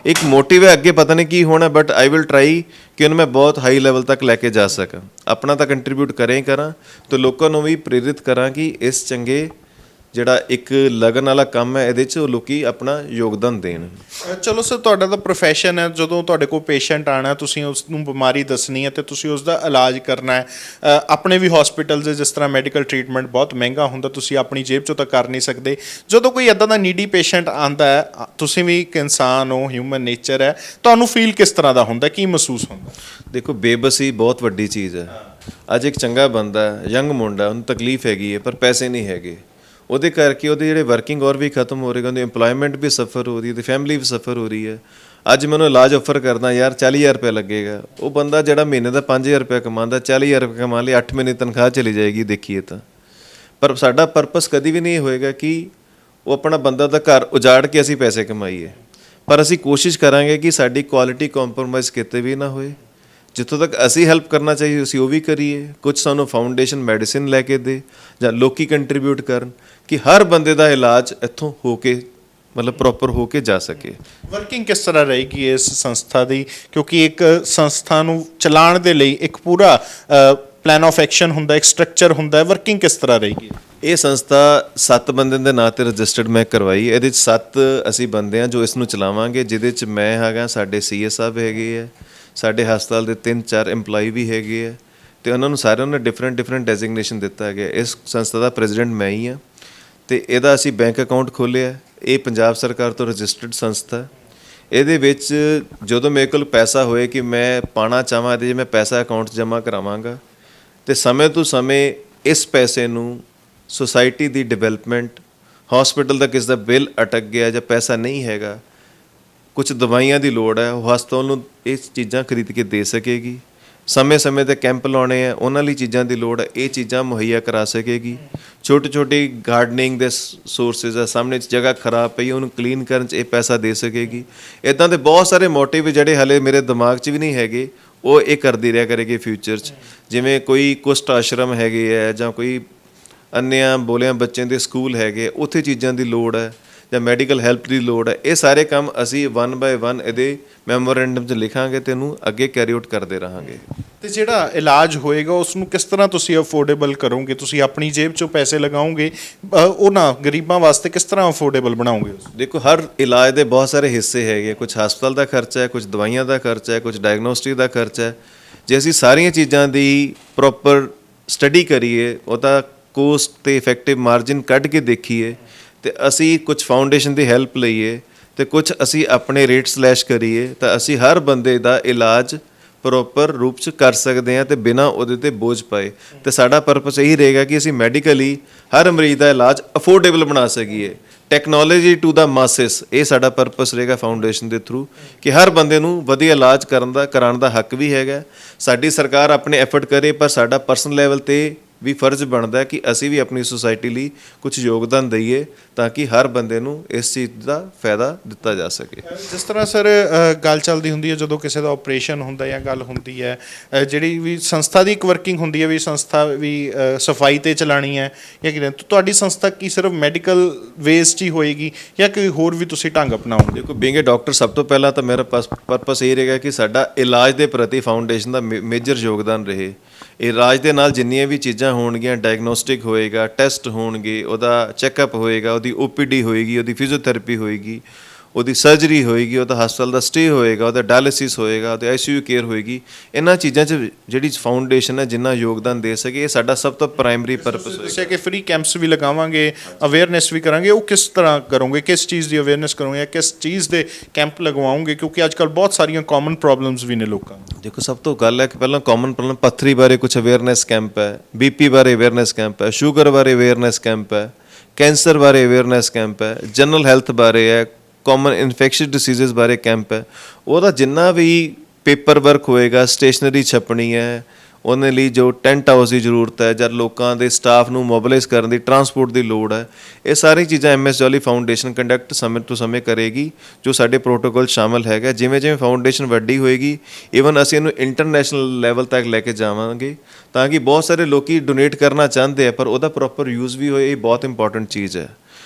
Speaker 2: ਇੱਕ ਮੋਟਿਵ ਹੈ, ਅੱਗੇ ਪਤਾ ਨਹੀਂ ਕੀ ਹੋਣਾ, ਬਟ ਆਈ ਵਿਲ ਟਰਾਈ ਕਿ ਉਹਨੂੰ ਮੈਂ ਬਹੁਤ ਹਾਈ ਲੈਵਲ ਤੱਕ ਲੈ ਕੇ ਜਾ ਸਕਾਂ। ਆਪਣਾ ਤਾਂ ਕੰਟਰੀਬਿਊਟ ਕਰਾਂ ਹੀ ਕਰਾਂ ਤੇ ਲੋਕਾਂ ਨੂੰ ਵੀ ਪ੍ਰੇਰਿਤ ਕਰਾਂ ਕਿ ਇਸ ਚੰਗੇ ਜਿਹੜਾ ਇੱਕ ਲਗਨ ਵਾਲਾ ਕੰਮ ਹੈ ਇਹਦੇ 'ਚ ਉਹ ਲੋਕੀ ਆਪਣਾ ਯੋਗਦਾਨ ਦੇਣ।
Speaker 1: ਚਲੋ ਸਰ, ਤੁਹਾਡਾ ਤਾਂ ਪ੍ਰੋਫੈਸ਼ਨ ਹੈ, ਜਦੋਂ ਤੁਹਾਡੇ ਕੋਲ ਪੇਸ਼ੈਂਟ ਆਉਣਾ, ਤੁਸੀਂ ਉਸ ਨੂੰ ਬਿਮਾਰੀ ਦੱਸਣੀ ਹੈ ਤੇ ਤੁਸੀਂ ਉਸ ਦਾ ਇਲਾਜ ਕਰਨਾ ਹੈ। ਆਪਣੇ ਵੀ ਹਸਪੀਟਲ 'ਚ ਜਿਸ ਤਰ੍ਹਾਂ ਮੈਡੀਕਲ ਟਰੀਟਮੈਂਟ ਬਹੁਤ ਮਹਿੰਗਾ ਹੁੰਦਾ, ਤੁਸੀਂ ਆਪਣੀ ਜੇਬ 'ਚੋਂ ਤਾਂ ਕਰ ਨਹੀਂ ਸਕਦੇ। ਜਦੋਂ ਕੋਈ ਇੱਦਾਂ ਦਾ ਨੀਡੀ ਪੇਸ਼ੈਂਟ ਆਉਂਦਾ ਹੈ, ਤੁਸੀਂ ਵੀ ਇੱਕ ਇਨਸਾਨ ਹੋ, ਹਿਊਮਨ ਨੇਚਰ ਹੈ, ਤੁਹਾਨੂੰ ਫੀਲ ਕਿਸ ਤਰ੍ਹਾਂ ਦਾ ਹੁੰਦਾ, ਕੀ ਮਹਿਸੂਸ ਹੁੰਦਾ?
Speaker 2: ਦੇਖੋ, ਬੇਬਸੀ ਬਹੁਤ ਵੱਡੀ ਚੀਜ਼ ਹੈ। ਅੱਜ ਇੱਕ ਚੰਗਾ ਬੰਦਾ, ਯੰਗ ਮੁੰਡਾ, ਉਹਨੂੰ ਤਕਲੀਫ ਹੈਗੀ ਹੈ ਪਰ ਪੈਸੇ ਨਹੀਂ ਹੈਗੇ, ਉਹਦੇ ਕਰਕੇ ਉਹਦੇ ਜਿਹੜੇ ਵਰਕਿੰਗ ਔਰ ਵੀ ਖਤਮ ਹੋ ਰਹੇ, ਉਹਦੀ ਇੰਪਲੋਇਮੈਂਟ ਵੀ ਸਫਰ ਹੋ ਰਹੀ ਹੈ ਤੇ ਫੈਮਿਲੀ ਵੀ ਸਫਰ ਹੋ ਰਹੀ ਹੈ। ਅੱਜ ਮੈਨੂੰ ਇਲਾਜ ਆਫਰ ਕਰਦਾ, ਯਾਰ 40,000 ਰੁਪਏ ਲੱਗੇਗਾ, ਉਹ ਬੰਦਾ ਜਿਹੜਾ ਮਹੀਨੇ ਦਾ 5,000 ਰੁਪਏ ਕਮਾਉਂਦਾ, 40,000 ਰੁਪਏ ਕਮਾ ਲਈ 8 ਮਹੀਨੇ ਤਨਖਾਹ ਚਲੀ ਜਾਏਗੀ ਦੇਖੀਏ ਤਾਂ। ਪਰ ਸਾਡਾ ਪਰਪਸ ਕਦੀ ਵੀ ਨਹੀਂ ਹੋਏਗਾ ਕਿ ਉਹ ਆਪਣਾ ਬੰਦਾ ਦਾ ਘਰ ਉਜਾੜ ਕੇ ਅਸੀਂ ਪੈਸੇ ਕਮਾਈਏ, ਪਰ ਅਸੀਂ ਕੋਸ਼ਿਸ਼ ਕਰਾਂਗੇ ਕਿ ਸਾਡੀ ਕੁਆਲਿਟੀ ਕੰਪਰੋਮਾਈਜ਼ ਕਿਤੇ ਵੀ ਨਾ ਹੋਏ। ਜਿੱਥੋਂ ਤੱਕ ਅਸੀਂ ਹੈਲਪ ਕਰਨਾ ਚਾਹੀਏ ਅਸੀਂ ਉਹ ਵੀ ਕਰੀਏ। ਕੁਝ ਸਾਨੂੰ ਫਾਊਂਡੇਸ਼ਨ ਮੈਡੀਸਿਨ ਲੈ ਕੇ ਦੇ ਜਾਂ ਲੋਕੀ ਕੰਟਰੀਬਿਊਟ ਕਰਨ ਕਿ ਹਰ ਬੰਦੇ ਦਾ ਇਲਾਜ ਇੱਥੋਂ ਹੋ ਕੇ ਮਤਲਬ ਪ੍ਰੋਪਰ ਹੋ ਕੇ ਜਾ ਸਕੇ।
Speaker 1: ਵਰਕਿੰਗ ਕਿਸ ਤਰ੍ਹਾਂ ਰਹੇਗੀ ਇਸ ਸੰਸਥਾ ਦੀ? ਕਿਉਂਕਿ ਇੱਕ ਸੰਸਥਾ ਨੂੰ ਚਲਾਉਣ ਦੇ ਲਈ ਇੱਕ ਪੂਰਾ ਪਲਾਨ ਆਫ ਐਕਸ਼ਨ ਹੁੰਦਾ, ਇੱਕ ਸਟਰਕਚਰ ਹੁੰਦਾ, ਵਰਕਿੰਗ ਕਿਸ ਤਰ੍ਹਾਂ ਰਹੇਗੀ?
Speaker 2: ਇਹ ਸੰਸਥਾ 7 ਬੰਦੇ ਦੇ ਨਾਂ 'ਤੇ ਰਜਿਸਟਰਡ ਮੈਂ ਕਰਵਾਈ। ਇਹਦੇ 'ਚ 7 ਅਸੀਂ ਬੰਦੇ ਹਾਂ ਜੋ ਇਸ ਨੂੰ ਚਲਾਵਾਂਗੇ, ਜਿਹਦੇ 'ਚ ਮੈਂ ਹੈਗਾ, ਸਾਡੇ CS ਸਾਹਿਬ ਹੈਗੇ ਹੈ, ਸਾਡੇ ਹਸਪਤਾਲ ਦੇ 3-4 EMPLOYE ਵੀ ਹੈਗੇ ਹੈ ਤੇ ਉਹਨਾਂ ਨੂੰ ਸਾਰਿਆਂ ਨੂੰ ਡਿਫਰੈਂਟ ਡੈਜ਼ਿਗਨੇਸ਼ਨ ਦਿੱਤਾ ਗਿਆ। ਇਸ ਸੰਸਥਾ ਦਾ ਪ੍ਰੈਜ਼ੀਡੈਂਟ ਮੈਂ ਹੀ ਹਾਂ ਤੇ ਇਹਦਾ ਅਸੀਂ ਬੈਂਕ ਅਕਾਊਂਟ ਖੋਲ੍ਹਿਆ। ਇਹ ਪੰਜਾਬ ਸਰਕਾਰ ਤੋਂ ਰਜਿਸਟਰਡ ਸੰਸਥਾ। ਇਹਦੇ ਵਿੱਚ ਜਦੋਂ ਮੇਰੇ ਕੋਲ ਪੈਸਾ ਹੋਏ ਕਿ ਮੈਂ ਪਾਉਣਾ ਚਾਹਾਂ, ਇਹਦੇ 'ਚ ਮੈਂ ਪੈਸਾ ਅਕਾਊਂਟ 'ਚ ਜਮ੍ਹਾਂ ਕਰਾਵਾਂਗਾ ਤੇ ਸਮੇਂ ਤੋਂ ਸਮੇਂ ਇਸ ਪੈਸੇ ਨੂੰ ਸੁਸਾਇਟੀ ਦੀ ਡਿਵੈਲਪਮੈਂਟ, ਹਸਪੀਟਲ ਦਾ ਕਿਸ ਦਾ ਬਿੱਲ ਅਟਕ ਗਿਆ ਜਾਂ ਪੈਸਾ ਨਹੀਂ ਹੈਗਾ, ਕੁਝ ਦਵਾਈਆਂ ਦੀ ਲੋੜ ਹੈ, ਉਹ ਹਸਪਤਾਲ ਨੂੰ ਇਹ ਚੀਜ਼ਾਂ ਖਰੀਦ ਕੇ ਦੇ ਸਕੇਗੀ। ਸਮੇਂ-ਸਮੇਂ 'ਤੇ ਕੈਂਪ ਲਾਉਣੇ ਆ, ਉਹਨਾਂ ਲਈ ਚੀਜ਼ਾਂ ਦੀ ਲੋੜ ਹੈ, ਇਹ ਚੀਜ਼ਾਂ ਮੁਹੱਈਆ ਕਰਾ ਸਕੇਗੀ। ਛੋਟੀ ਗਾਰਡਨਿੰਗ ਦੇ ਸੋਰਸਿਸ ਆ, ਸਾਹਮਣੇ 'ਚ ਜਗ੍ਹਾ ਖਰਾਬ ਪਈ ਉਹਨੂੰ ਕਲੀਨ ਕਰਨ 'ਚ ਇਹ ਪੈਸਾ ਦੇ ਸਕੇਗੀ। ਇੱਦਾਂ ਦੇ ਬਹੁਤ ਸਾਰੇ ਮੋਟਿਵ ਜਿਹੜੇ ਹਾਲੇ ਮੇਰੇ ਦਿਮਾਗ 'ਚ ਵੀ ਨਹੀਂ ਹੈਗੇ, ਉਹ ਇਹ ਕਰਦੀ ਰਿਹਾ ਕਰੇਗੀ ਫਿਊਚਰ 'ਚ। ਜਿਵੇਂ ਕੋਈ ਕੁਸ਼ਟ ਆਸ਼ਰਮ ਹੈਗੇ ਹੈ ਜਾਂ ਕੋਈ ਅੰਨਿਆਂ ਬੋਲਿਆਂ ਬੱਚਿਆਂ ਦੇ ਸਕੂਲ ਹੈਗੇ, ਉੱਥੇ ਚੀਜ਼ਾਂ ਦੀ ਲੋੜ ਹੈ ਜਾਂ ਮੈਡੀਕਲ ਹੈਲਪ ਦੀ ਲੋੜ ਹੈ, ਇਹ ਸਾਰੇ ਕੰਮ ਅਸੀਂ 1 ਬਾਏ 1 ਇਹਦੇ ਮੈਮੋਰੈਂਡਮ 'ਚ ਲਿਖਾਂਗੇ ਤੇ ਇਹਨੂੰ ਅੱਗੇ ਕੈਰੀ ਆਊਟ ਕਰਦੇ ਰਹਾਂਗੇ।
Speaker 1: ਤੇ ਜਿਹੜਾ ਇਲਾਜ ਹੋਏਗਾ ਉਸ ਨੂੰ ਕਿਸ ਤਰ੍ਹਾਂ ਤੁਸੀਂ ਅਫੋਰਡੇਬਲ ਕਰੋਗੇ? ਤੁਸੀਂ ਆਪਣੀ ਜੇਬ 'ਚੋਂ ਪੈਸੇ ਲਗਾਓਗੇ, ਉਹਨਾਂ ਗਰੀਬਾਂ ਵਾਸਤੇ ਕਿਸ ਤਰ੍ਹਾਂ ਅਫੋਰਡੇਬਲ ਬਣਾਓਗੇ?
Speaker 2: ਦੇਖੋ, ਹਰ ਇਲਾਜ ਦੇ ਬਹੁਤ ਸਾਰੇ ਹਿੱਸੇ ਹੈਗੇ, ਕੁਝ ਹਸਪਤਾਲ ਦਾ ਖਰਚਾ ਹੈ, ਕੁਝ ਦਵਾਈਆਂ ਦਾ ਖਰਚਾ ਹੈ, ਕੁਝ ਡਾਇਗਨੋਸਟਿਕ ਦਾ ਖਰਚਾ ਹੈ। ਜੇ ਅਸੀਂ ਸਾਰੀਆਂ ਚੀਜ਼ਾਂ ਦੀ ਪ੍ਰੋਪਰ ਸਟੱਡੀ ਕਰੀਏ, ਉਹਦਾ ਕੋਸਟ ਤੇ ਇਫੈਕਟਿਵ ਮਾਰਜਿਨ ਕੱਢ ਕੇ ਦੇਖੀਏ, ਤੇ ਅਸੀਂ ਕੁਝ ਫਾਊਂਡੇਸ਼ਨ ਦੀ ਹੈਲਪ ਲਈਏ ਤੇ ਕੁਝ ਅਸੀਂ ਆਪਣੇ ਰੇਟ ਸਲੈਸ਼ ਕਰੀਏ, ਤਾਂ ਅਸੀਂ ਹਰ ਬੰਦੇ ਦਾ ਇਲਾਜ ਪ੍ਰੋਪਰ ਰੂਪ 'ਚ ਕਰ ਸਕਦੇ ਹਾਂ ਤੇ ਬਿਨਾਂ ਉਹਦੇ ਤੇ ਬੋਝ ਪਾਏ। ਤੇ ਸਾਡਾ ਪਰਪਸ ਇਹੀ ਰਹੇਗਾ ਕਿ ਅਸੀਂ ਮੈਡੀਕਲੀ ਹਰ ਮਰੀਜ਼ ਦਾ ਇਲਾਜ ਅਫੋਰਡੇਬਲ ਬਣਾ ਸਕੀਏ। ਟੈਕਨੋਲੋਜੀ ਟੂ ਦਾ ਮਾਸਸ, ਇਹ ਸਾਡਾ ਪਰਪਸ ਰਹੇਗਾ ਫਾਊਂਡੇਸ਼ਨ ਦੇ ਥਰੂ, ਕਿ ਹਰ ਬੰਦੇ ਨੂੰ ਵਧੀਆ ਇਲਾਜ ਕਰਾਉਣ ਦਾ ਹੱਕ ਵੀ ਹੈਗਾ। ਸਾਡੀ ਸਰਕਾਰ ਆਪਣੇ ਐਫਰਟ ਕਰੇ, ਪਰ ਸਾਡਾ ਪਰਸਨਲ ਲੈਵਲ ਤੇ ਵੀ ਫਰਜ਼ ਬਣਦਾ ਕਿ ਅਸੀਂ ਵੀ ਆਪਣੀ ਸੁਸਾਇਟੀ ਲਈ ਕੁਝ ਯੋਗਦਾਨ ਦਈਏ ਤਾਂ ਕਿ ਹਰ ਬੰਦੇ ਨੂੰ ਇਸ ਚੀਜ਼ ਦਾ ਫਾਇਦਾ ਦਿੱਤਾ ਜਾ ਸਕੇ।
Speaker 1: ਜਿਸ ਤਰ੍ਹਾਂ ਸਰ ਗੱਲ ਚੱਲਦੀ ਹੁੰਦੀ ਹੈ ਜਦੋਂ ਕਿਸੇ ਦਾ ਆਪਰੇਸ਼ਨ ਹੁੰਦਾ ਜਾਂ ਗੱਲ ਹੁੰਦੀ ਹੈ, ਜਿਹੜੀ ਵੀ ਸੰਸਥਾ ਦੀ ਇੱਕ ਵਰਕਿੰਗ ਹੁੰਦੀ ਹੈ ਵੀ ਸੰਸਥਾ ਵੀ ਸਫਾਈ 'ਤੇ ਚਲਾਉਣੀ ਹੈ ਜਾਂ ਕਿਵੇਂ, ਤੁਹਾਡੀ ਸੰਸਥਾ ਕੀ ਸਿਰਫ ਮੈਡੀਕਲ ਵੇਸ 'ਚ ਹੀ ਹੋਏਗੀ ਜਾਂ ਕੋਈ ਹੋਰ ਵੀ ਤੁਸੀਂ ਢੰਗ ਅਪਣਾਓਗੇ?
Speaker 2: ਦੇਖੋ, ਬੀਇੰਗ ਏ ਡਾਕਟਰ, ਸਭ ਤੋਂ ਪਹਿਲਾਂ ਤਾਂ ਮੇਰਾ ਪਰਪਸ ਇਹ ਰਹੇਗਾ ਕਿ ਸਾਡਾ ਇਲਾਜ ਦੇ ਪ੍ਰਤੀ ਫਾਊਂਡੇਸ਼ਨ ਦਾ ਮੇਜਰ ਯੋਗਦਾਨ ਰਹੇ। ਇਲਾਜ ਦੇ ਨਾਲ ਜਿੰਨੀਆਂ ਵੀ ਚੀਜ਼ਾਂ ਹੋਣਗੀਆਂ, ਡਾਇਗਨੋਸਟਿਕ ਹੋਏਗਾ, ਟੈਸਟ ਹੋਣਗੇ, ਉਹਦਾ ਚੈੱਕਅਪ ਹੋਏਗਾ, ਉਹਦੀ OPD ਹੋਏਗੀ, ਉਹਦੀ ਫਿਜ਼ੀਓਥੈਰੇਪੀ ਹੋਏਗੀ, ਉਹਦੀ ਸਰਜਰੀ ਹੋਏਗੀ, ਉਹਦਾ ਹਸਪਤਾਲ ਦਾ ਸਟੇ ਹੋਏਗਾ, ਉਹਦਾ ਡਾਇਲਿਸਿਸ ਹੋਏਗਾ, ਉਹਦੀ ICU ਕੇਅਰ ਹੋਏਗੀ। ਇਹਨਾਂ ਚੀਜ਼ਾਂ 'ਚ ਜਿਹੜੀ ਫਾਊਂਡੇਸ਼ਨ ਹੈ ਜਿੰਨਾ ਯੋਗਦਾਨ ਦੇ ਸਕੇ, ਇਹ ਸਾਡਾ ਸਭ ਤੋਂ ਪ੍ਰਾਇਮਰੀ ਪਰਪਸ ਹੋਏਗਾ।
Speaker 1: ਦੱਸਿਆ ਕਿ ਫ੍ਰੀ ਕੈਂਪਸ ਵੀ ਲਗਾਵਾਂਗੇ, ਅਵੇਅਰਨੈਸ ਵੀ ਕਰਾਂਗੇ, ਉਹ ਕਿਸ ਤਰ੍ਹਾਂ ਕਰੋਗੇ? ਕਿਸ ਚੀਜ਼ ਦੀ ਅਵੇਅਰਨੈਸ ਕਰੋਗੇ ਜਾਂ ਕਿਸ ਚੀਜ਼ ਦੇ ਕੈਂਪ ਲਗਵਾਓਗੇ? ਕਿਉਂਕਿ ਅੱਜ ਕੱਲ੍ਹ ਬਹੁਤ ਸਾਰੀਆਂ ਕਾਮਨ ਪ੍ਰੋਬਲਮਸ ਵੀ ਨੇ ਲੋਕਾਂ ਨੂੰ।
Speaker 2: ਦੇਖੋ, ਸਭ ਤੋਂ ਗੱਲ ਹੈ ਕਿ ਪਹਿਲਾਂ ਕਾਮਨ ਪ੍ਰੋਬਲਮ ਪੱਥਰੀ ਬਾਰੇ ਕੁਝ ਅਵੇਅਰਨੈਸ ਕੈਂਪ ਹੈ, BP ਬਾਰੇ ਅਵੇਅਰਨੈਸ ਕੈਂਪ ਹੈ, ਸ਼ੂਗਰ ਬਾਰੇ ਅਵੇਅਰਨੈਸ ਕੈਂਪ ਹੈ, ਕੈਂਸਰ ਬਾਰੇ ਅਵੇਅਰਨੈਸ ਕੈਂਪ ਹੈ, ਜਨਰਲ ਹੈਲਥ ਬਾਰੇ ਹੈ, ਕਾਮਨ ਇਨਫੈਕਸ਼ਸ ਡਿਸੀਜ਼ਸ ਬਾਰੇ ਕੈਂਪ ਹੈ। ਉਹਦਾ ਜਿੰਨਾ ਵੀ ਪੇਪਰ ਵਰਕ ਹੋਏਗਾ, ਸਟੇਸ਼ਨਰੀ ਛਪਣੀ ਹੈ, ਉਹਦੇ ਲਈ ਜੋ ਟੈਂਟ ਹਾਊਸ ਦੀ ਜ਼ਰੂਰਤ ਹੈ ਜਾਂ ਲੋਕਾਂ ਦੇ ਸਟਾਫ ਨੂੰ ਮੋਬਿਲਾਈਜ਼ ਕਰਨ ਦੀ ਟਰਾਂਸਪੋਰਟ ਦੀ ਲੋੜ ਹੈ, ਇਹ ਸਾਰੀ ਚੀਜ਼ਾਂ MS ਜੌਲੀ ਫਾਊਂਡੇਸ਼ਨ ਕੰਡਕਟ ਸਮੇਂ ਤੋਂ ਸਮੇਂ ਕਰੇਗੀ, ਜੋ ਸਾਡੇ ਪ੍ਰੋਟੋਕੋਲ ਸ਼ਾਮਲ ਹੈਗਾ। ਜਿਵੇਂ ਜਿਵੇਂ ਫਾਊਂਡੇਸ਼ਨ ਵੱਡੀ ਹੋਏਗੀ, ਈਵਨ ਅਸੀਂ ਇਹਨੂੰ ਇੰਟਰਨੈਸ਼ਨਲ ਲੈਵਲ ਤੱਕ ਲੈ ਕੇ ਜਾਵਾਂਗੇ ਤਾਂ ਕਿ ਬਹੁਤ ਸਾਰੇ ਲੋਕੀ ਡੋਨੇਟ ਕਰਨਾ ਚਾਹੁੰਦੇ ਆ ਪਰ ਉਹਦਾ ਪ੍ਰੋਪਰ ਯੂਜ਼ ਵੀ ਹੋਏ। ਇਹ ਬਹੁਤ ਇੰਪੋਰਟੈਂਟ ਚੀਜ਼ ਹੈ।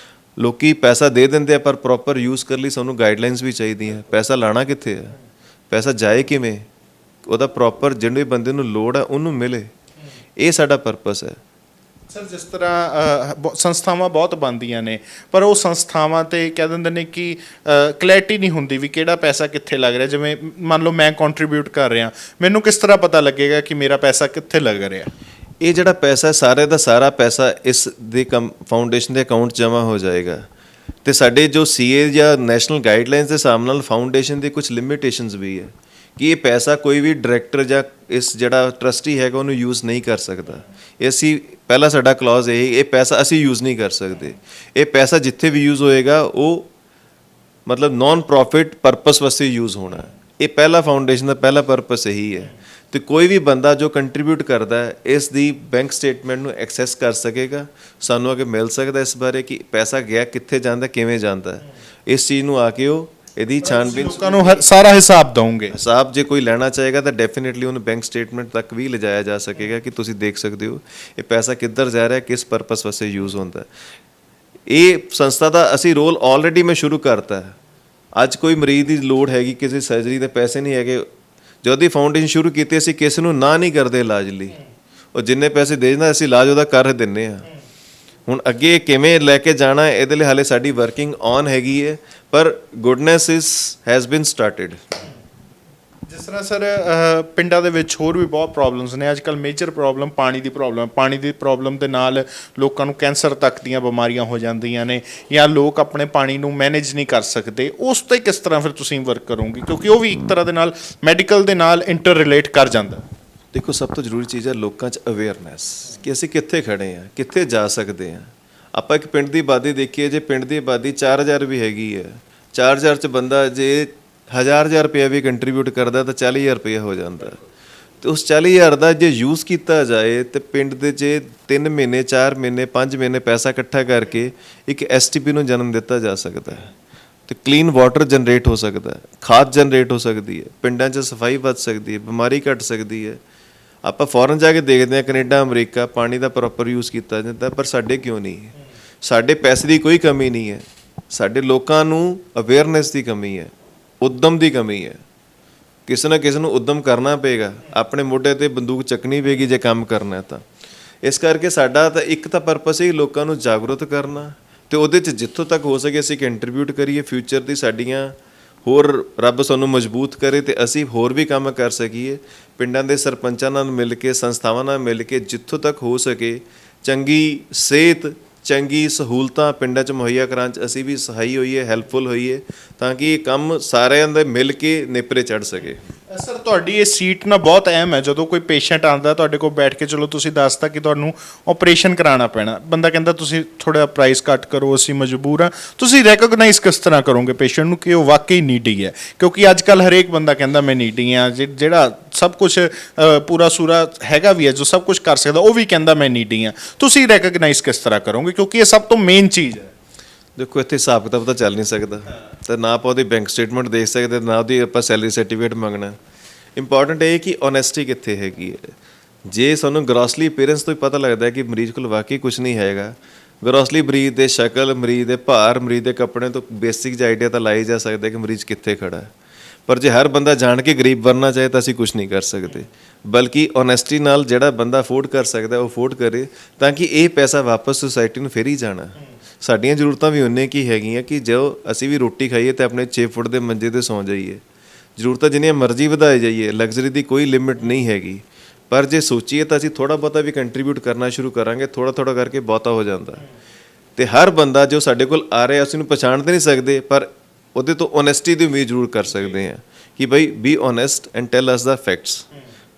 Speaker 2: ਲੋਕੀ ਪੈਸਾ ਦੇ ਦਿੰਦੇ ਆ ਪਰ ਪ੍ਰੋਪਰ ਯੂਜ਼ ਕਰਨ ਲਈ ਸਾਨੂੰ ਗਾਈਡਲਾਈਨਸ ਵੀ ਚਾਹੀਦੀਆਂ। ਪੈਸਾ ਲਾਣਾ ਕਿੱਥੇ ਹੈ, ਪੈਸਾ ਜਾਏ ਕਿਵੇਂ, ਉਹਦਾ ਪ੍ਰੋਪਰ ਜਿਹੜੇ ਬੰਦੇ ਨੂੰ ਲੋੜ ਹੈ ਉਹਨੂੰ ਮਿਲੇ, ਇਹ ਸਾਡਾ ਪਰਪਸ ਹੈ।
Speaker 1: ਸਰ, ਜਿਸ ਤਰ੍ਹਾਂ ਸੰਸਥਾਵਾਂ ਬਹੁਤ ਬਣਦੀਆਂ ਨੇ ਪਰ ਉਹ ਸੰਸਥਾਵਾਂ 'ਤੇ ਕਹਿ ਦਿੰਦੇ ਨੇ ਕਿ ਕਲੈਰਿਟੀ ਨਹੀਂ ਹੁੰਦੀ ਵੀ ਕਿਹੜਾ ਪੈਸਾ ਕਿੱਥੇ ਲੱਗ ਰਿਹਾ। ਜਿਵੇਂ ਮੰਨ ਲਓ ਮੈਂ ਕੰਟਰੀਬਿਊਟ ਕਰ ਰਿਹਾ, ਮੈਨੂੰ ਕਿਸ ਤਰ੍ਹਾਂ ਪਤਾ ਲੱਗੇਗਾ ਕਿ ਮੇਰਾ ਪੈਸਾ ਕਿੱਥੇ ਲੱਗ ਰਿਹਾ?
Speaker 2: ਇਹ ਜਿਹੜਾ ਪੈਸਾ ਸਾਰੇ ਦਾ ਸਾਰਾ ਪੈਸਾ ਇਸ ਦੇ ਫਾਊਂਡੇਸ਼ਨ ਦੇ ਅਕਾਊਂਟ 'ਚ ਜਮ੍ਹਾਂ ਹੋ ਜਾਏਗਾ ਤੇ ਸਾਡੇ ਜੋ CA ਜਾਂ ਨੈਸ਼ਨਲ ਗਾਈਡਲਾਈਨਸ ਦੇ ਹਿਸਾਬ ਨਾਲ ਫਾਊਂਡੇਸ਼ਨ ਦੀ ਕੁਝ ਲਿਮਿਟੇਸ਼ਨਸ ਵੀ ਹੈ ਕਿ ਇਹ ਪੈਸਾ ਕੋਈ ਵੀ ਡਾਇਰੈਕਟਰ ਜਾਂ ਇਸ ਜਿਹੜਾ ਟਰਸਟੀ ਹੈਗਾ ਉਹਨੂੰ ਯੂਜ਼ ਨਹੀਂ ਕਰ ਸਕਦਾ। ਇਹ ਅਸੀਂ ਪਹਿਲਾ ਸਾਡਾ ਕਲੌਜ਼ ਇਹ ਪੈਸਾ ਅਸੀਂ ਯੂਜ਼ ਨਹੀਂ ਕਰ ਸਕਦੇ। ਇਹ ਪੈਸਾ ਜਿੱਥੇ ਵੀ ਯੂਜ਼ ਹੋਏਗਾ ਉਹ ਮਤਲਬ ਨੋਨ ਪ੍ਰੋਫਿਟ ਪਰਪਸ ਵਾਸਤੇ ਯੂਜ਼ ਹੋਣਾ। ਇਹ ਪਹਿਲਾ ਫਾਊਂਡੇਸ਼ਨ ਦਾ ਪਹਿਲਾ ਪਰਪਸ ਇਹੀ ਹੈ ਤੇ ਕੋਈ ਵੀ ਬੰਦਾ ਜੋ ਕੰਟਰੀਬਿਊਟ ਕਰਦਾ ਹੈ ਇਸ ਦੀ ਬੈਂਕ ਸਟੇਟਮੈਂਟ ਨੂੰ ਐਕਸੈਸ ਕਰ ਸਕੇਗਾ, ਸਾਨੂੰ ਅੱਗੇ ਮਿਲ ਸਕਦਾ ਇਸ ਬਾਰੇ ਕਿ ਪੈਸਾ ਗਿਆ ਕਿੱਥੇ ਜਾਂਦਾ, ਕਿਵੇਂ ਜਾਂਦਾ। ਇਸ ਚੀਜ਼ ਨੂੰ ਆ ਕੇ ਉਹ ਇਹਦੀ ਛਾਣਬੀਨ
Speaker 1: ਲੋਕਾਂ ਨੂੰ ਸਾਰਾ ਹਿਸਾਬ ਦਊਂਗੇ।
Speaker 2: ਹਿਸਾਬ ਜੇ ਕੋਈ ਲੈਣਾ ਚਾਹੇਗਾ ਤਾਂ ਡੈਫੀਨੇਟਲੀ ਉਹਨੂੰ ਬੈਂਕ ਸਟੇਟਮੈਂਟ ਤੱਕ ਵੀ ਲਿਜਾਇਆ ਜਾ ਸਕੇਗਾ ਕਿ ਤੁਸੀਂ ਦੇਖ ਸਕਦੇ ਹੋ ਇਹ ਪੈਸਾ ਕਿੱਧਰ ਜਾ ਰਿਹਾ, ਕਿਸ ਪਰਪਸ ਵਾਸਤੇ ਯੂਜ਼ ਹੁੰਦਾ। ਇਹ ਸੰਸਥਾ ਦਾ ਅਸੀਂ ਰੋਲ ਆਲਰੇਡੀ ਮੈਂ ਸ਼ੁਰੂ ਕਰਤਾ ਹੈ। ਅੱਜ ਕੋਈ ਮਰੀਜ਼ ਦੀ ਲੋੜ ਹੈਗੀ, ਕਿਸੇ ਸਰਜਰੀ ਦੇ ਪੈਸੇ ਨਹੀਂ ਹੈਗੇ, ਜਦੋਂ ਦੀ ਫਾਊਂਡੇਸ਼ਨ ਸ਼ੁਰੂ ਕੀਤੀ ਅਸੀਂ ਕਿਸੇ ਨੂੰ ਨਾ ਨਹੀਂ ਕਰਦੇ ਇਲਾਜ ਲਈ। ਉਹ ਜਿੰਨੇ ਪੈਸੇ ਦੇ ਦਿੰਦਾ ਅਸੀਂ ਇਲਾਜ ਉਹਦਾ ਕਰ ਦਿੰਦੇ ਹਾਂ। ਹੁਣ ਅੱਗੇ ਕਿਵੇਂ ਲੈ ਕੇ ਜਾਣਾ ਇਹਦੇ ਲਈ ਹਾਲੇ ਸਾਡੀ ਵਰਕਿੰਗ ਔਨ ਹੈਗੀ ਹੈ, ਪਰ ਗੁੱਡਨੈਸ ਹੈਜ਼ ਬੀਨ ਸਟਾਰਟਡ।
Speaker 1: ਜਿਸ ਤਰ੍ਹਾਂ ਸਰ ਪਿੰਡਾਂ ਦੇ ਵਿੱਚ ਹੋਰ ਵੀ ਬਹੁਤ ਪ੍ਰੋਬਲਮਸ ਨੇ। ਅੱਜ ਕੱਲ੍ਹ ਮੇਜਰ ਪ੍ਰੋਬਲਮ ਪਾਣੀ ਦੀ ਪ੍ਰੋਬਲਮ। ਪਾਣੀ ਦੀ ਪ੍ਰੋਬਲਮ ਦੇ ਨਾਲ ਲੋਕਾਂ ਨੂੰ ਕੈਂਸਰ ਤੱਕ ਦੀਆਂ ਬਿਮਾਰੀਆਂ ਹੋ ਜਾਂਦੀਆਂ ਨੇ ਜਾਂ ਲੋਕ ਆਪਣੇ ਪਾਣੀ ਨੂੰ ਮੈਨੇਜ ਨਹੀਂ ਕਰ ਸਕਦੇ। ਉਸ 'ਤੇ ਕਿਸ ਤਰ੍ਹਾਂ ਫਿਰ ਤੁਸੀਂ ਵਰਕ ਕਰੋਗੇ, ਕਿਉਂਕਿ ਉਹ ਵੀ ਇੱਕ ਤਰ੍ਹਾਂ ਦੇ ਨਾਲ ਮੈਡੀਕਲ ਦੇ ਨਾਲ ਇੰਟਰ ਰਿਲੇਟ ਕਰ ਜਾਂਦਾ।
Speaker 2: ਦੇਖੋ, ਸਭ ਤੋਂ ਜ਼ਰੂਰੀ ਚੀਜ਼ ਹੈ ਲੋਕਾਂ 'ਚ ਅਵੇਅਰਨੈਸ ਕਿ ਅਸੀਂ ਕਿੱਥੇ ਖੜ੍ਹੇ ਹਾਂ, ਕਿੱਥੇ ਜਾ ਸਕਦੇ ਹਾਂ। ਆਪਾਂ ਇੱਕ ਪਿੰਡ ਦੀ ਆਬਾਦੀ ਦੇਖੀਏ, ਜੇ ਪਿੰਡ ਦੀ ਆਬਾਦੀ 4000 ਵੀ ਹੈਗੀ ਹੈ, 4000 'ਚ ਬੰਦਾ ਜੇ 1000 ਰੁਪਇਆ ਵੀ ਕੰਟਰੀਬਿਊਟ ਕਰਦਾ ਤਾਂ 40000 ਰੁਪਇਆ ਹੋ ਜਾਂਦਾ। ਤੇ ਉਸ 40000 ਦਾ ਜੇ ਯੂਜ਼ ਕੀਤਾ ਜਾਏ ਤੇ ਪਿੰਡ ਦੇ ਜੇ 3 ਮਹੀਨੇ 4 ਮਹੀਨੇ 5 ਮਹੀਨੇ ਪੈਸਾ ਇਕੱਠਾ ਕਰਕੇ ਇੱਕ STP ਨੂੰ ਜਨਮ ਦਿੱਤਾ ਜਾ ਸਕਦਾ ਹੈ। ਤੇ ਕਲੀਨ ਵਾਟਰ ਜਨਰੇਟ ਹੋ ਸਕਦਾ ਹੈ, ਖਾਦ ਜਨਰੇਟ ਹੋ ਸਕਦੀ ਹੈ, ਪਿੰਡਾਂ 'ਚ ਸਫਾਈ ਵੱਧ ਸਕਦੀ ਹੈ, ਬਿਮਾਰੀ ਘਟ ਸਕਦੀ ਹੈ। ਆਪਾਂ ਫੋਰਨ ਜਾ ਕੇ ਦੇਖਦੇ ਹਾਂ, ਕੈਨੇਡਾ ਅਮਰੀਕਾ ਪਾਣੀ ਦਾ ਪ੍ਰੋਪਰ ਯੂਜ਼ ਕੀਤਾ ਜਾਂਦਾ, ਪਰ ਸਾਡੇ ਕਿਉਂ ਨਹੀਂ? ਸਾਡੇ ਪੈਸੇ ਦੀ ਕੋਈ ਕਮੀ ਨਹੀਂ ਹੈ, ਸਾਡੇ ਲੋਕਾਂ ਨੂੰ ਅਵੇਅਰਨੈਸ ਦੀ ਕਮੀ ਹੈ, ਉੱਦਮ ਦੀ ਕਮੀ ਹੈ। ਕਿਸੇ ਨਾ ਕਿਸੇ ਨੂੰ ਉੱਦਮ ਕਰਨਾ ਪਏਗਾ, ਆਪਣੇ ਮੋਢੇ ਤੇ ਬੰਦੂਕ ਚੱਕਣੀ ਪਏਗੀ ਜੇ ਕੰਮ ਕਰਨਾ ਤਾਂ। ਇਸ ਕਰਕੇ ਸਾਡਾ ਤਾਂ ਇੱਕ ਤਾਂ ਪਰਪਸ ਹੈ ਲੋਕਾਂ ਨੂੰ ਜਾਗਰੂਕ ਕਰਨਾ, ਤੇ ਉਹਦੇ 'ਚ ਜਿੱਥੋਂ ਤੱਕ ਹੋ ਸਕੇ ਅਸੀਂ ਕੰਟਰੀਬਿਊਟ ਕਰੀਏ ਫਿਊਚਰ ਦੀ ਸਾਡੀਆਂ ਹੋਰ ਰੱਬ ਸਾਨੂੰ ਮਜ਼ਬੂਤ ਕਰੇ ਤੇ ਅਸੀਂ ਹੋਰ ਵੀ ਕੰਮ ਕਰ ਸਕੀਏ। ਪਿੰਡਾਂ ਦੇ ਸਰਪੰਚਾਂ ਨਾਲ ਮਿਲ ਕੇ, ਸੰਸਥਾਵਾਂ ਨਾਲ ਮਿਲ ਕੇ ਜਿੱਥੋਂ ਤੱਕ ਹੋ ਸਕੇ ਚੰਗੀ ਸਿਹਤ, ਚੰਗੀ ਸਹੂਲਤਾਂ ਪਿੰਡਾਂ 'ਚ ਮੁਹੱਈਆ ਕਰਾਉਣ 'ਚ ਅਸੀਂ ਵੀ ਸਹਾਈ ਹੋਈਏ, ਹੈਲਪਫੁਲ ਹੋਈਏ, ਤਾਂ ਕਿ ਇਹ ਕੰਮ ਸਾਰਿਆਂ ਦੇ ਮਿਲ ਕੇ ਨੇਪਰੇ ਚੜ੍ਹ ਸਕੇ।
Speaker 1: ਸਰ ਤੁਹਾਡੀ ਇਹ ਸੀਟ ਨਾ ਬਹੁਤ ਅਹਿਮ ਹੈ। ਜਦੋਂ ਕੋਈ ਪੇਸ਼ੈਂਟ ਆਉਂਦਾ ਤੁਹਾਡੇ ਕੋਲ ਬੈਠ ਕੇ, ਚਲੋ ਤੁਸੀਂ ਦੱਸਤਾ ਕਿ ਤੁਹਾਨੂੰ ਆਪਰੇਸ਼ਨ ਕਰਾਉਣਾ ਪੈਣਾ, ਬੰਦਾ ਕਹਿੰਦਾ ਤੁਸੀਂ ਥੋੜ੍ਹਾ ਪ੍ਰਾਈਸ ਘੱਟ ਕਰੋ, ਅਸੀਂ ਮਜਬੂਰ ਹਾਂ, ਤੁਸੀਂ ਰੈਕੋਗਨਾਈਜ਼ ਕਿਸ ਤਰ੍ਹਾਂ ਕਰੋਗੇ ਪੇਸ਼ੈਂਟ ਨੂੰ ਕਿ ਉਹ ਵਾਕਈ ਨੀਡੀ ਹੈ? ਕਿਉਂਕਿ ਅੱਜ ਕੱਲ੍ਹ ਹਰੇਕ ਬੰਦਾ ਕਹਿੰਦਾ ਮੈਂ ਨੀਡੀ ਹਾਂ, ਜਿਹੜਾ ਸਭ ਕੁਝ ਪੂਰਾ ਸੂਰਾ ਹੈਗਾ ਵੀ ਹੈ, ਜੋ ਸਭ ਕੁਝ ਕਰ ਸਕਦਾ, ਉਹ ਵੀ ਕਹਿੰਦਾ ਮੈਂ ਨੀਡੀ ਹਾਂ। ਤੁਸੀਂ ਰੈਕੋਗਨਾਈਜ਼ ਕਿਸ ਤਰ੍ਹਾਂ ਕਰੋਗੇ, ਕਿਉਂਕਿ ਇਹ ਸਭ ਤੋਂ ਮੇਨ ਚੀਜ਼ ਹੈ।
Speaker 2: ਦੇਖੋ, ਇੱਥੇ ਹਿਸਾਬ ਕਿਤਾਬ ਤਾਂ ਚੱਲ ਨਹੀਂ ਸਕਦਾ, ਤਾਂ ਨਾ ਆਪਾਂ ਉਹਦੀ ਬੈਂਕ ਸਟੇਟਮੈਂਟ ਦੇਖ ਸਕਦੇ, ਨਾ ਉਹਦੀ ਆਪਾਂ ਸੈਲਰੀ ਸਰਟੀਫਿਕੇਟ ਮੰਗਣਾ। ਇੰਪੋਰਟੈਂਟ ਇਹ ਕਿ ਓਨੈਸਟੀ ਕਿੱਥੇ ਹੈਗੀ ਹੈ। ਜੇ ਸਾਨੂੰ ਗ੍ਰੋਸਲੀ ਅਪੀਅਰੈਂਸ ਤੋਂ ਹੀ ਪਤਾ ਲੱਗਦਾ ਕਿ ਮਰੀਜ਼ ਕੋਲ ਵਾਕਈ ਕੁਝ ਨਹੀਂ ਹੈਗਾ, ਗ੍ਰੋਸਲੀ ਮਰੀਜ਼ ਦੇ ਸ਼ਕਲ, ਮਰੀਜ਼ ਦੇ ਭਾਰ, ਮਰੀਜ਼ ਦੇ ਕੱਪੜੇ ਤੋਂ ਬੇਸਿਕ ਜਿਹਾ ਆਈਡੀਆ ਤਾਂ ਲਾਈ ਜਾ ਸਕਦਾ ਕਿ ਮਰੀਜ਼ ਕਿੱਥੇ ਖੜਾ ਹੈ। ਪਰ ਜੇ ਹਰ ਬੰਦਾ ਜਾਣ ਕੇ ਗਰੀਬ ਬਣਨਾ ਚਾਹੇ ਤਾਂ ਅਸੀਂ ਕੁਝ ਨਹੀਂ ਕਰ ਸਕਦੇ, ਬਲਕਿ ਓਨੈਸਟੀ ਨਾਲ ਜਿਹੜਾ ਬੰਦਾ ਅਫੋਰਡ ਕਰ ਸਕਦਾ ਉਹ ਅਫੋਰਡ ਕਰੇ, ਤਾਂ ਕਿ ਇਹ ਪੈਸਾ ਵਾਪਸ ਸੁਸਾਇਟੀ ਨੂੰ ਫਿਰ ਹੀ ਜਾਣਾ। ਸਾਡੀਆਂ ਜ਼ਰੂਰਤਾਂ ਵੀ ਉਨੇ ਕੀ ਹੈਗੀਆਂ ਕਿ ਜੋ ਅਸੀਂ ਵੀ ਰੋਟੀ ਖਾਈਏ ਤਾਂ ਆਪਣੇ 6 ਫੁੱਟ ਦੇ ਮੰਜੇ 'ਤੇ ਸੌਂ ਜਾਈਏ। ਜ਼ਰੂਰਤਾਂ ਜਿੰਨੀਆਂ ਮਰਜ਼ੀ ਵਧਾਏ ਜਾਈਏ, ਲਗਜ਼ਰੀ ਦੀ ਕੋਈ ਲਿਮਿਟ ਨਹੀਂ ਹੈਗੀ। ਪਰ ਜੇ ਸੋਚੀਏ ਤਾਂ ਅਸੀਂ ਥੋੜ੍ਹਾ ਬਹੁਤਾ ਵੀ ਕੰਟਰੀਬਿਊਟ ਕਰਨਾ ਸ਼ੁਰੂ ਕਰਾਂਗੇ, ਥੋੜ੍ਹਾ ਥੋੜ੍ਹਾ ਕਰਕੇ ਬਹੁਤਾ ਹੋ ਜਾਂਦਾ। ਤੇ ਹਰ ਬੰਦਾ ਜੋ ਸਾਡੇ ਕੋਲ ਆ ਰਿਹਾ ਅਸੀਂ ਉਹਨੂੰ ਪਛਾਣ ਤਾਂ ਨਹੀਂ ਸਕਦੇ, ਪਰ ਉਹਦੇ ਤੋਂ ਓਨੈਸਟੀ ਦੀ ਉਮੀਦ ਜ਼ਰੂਰ ਕਰ ਸਕਦੇ ਹਾਂ ਕਿ ਬਈ be honest and tile us the facts,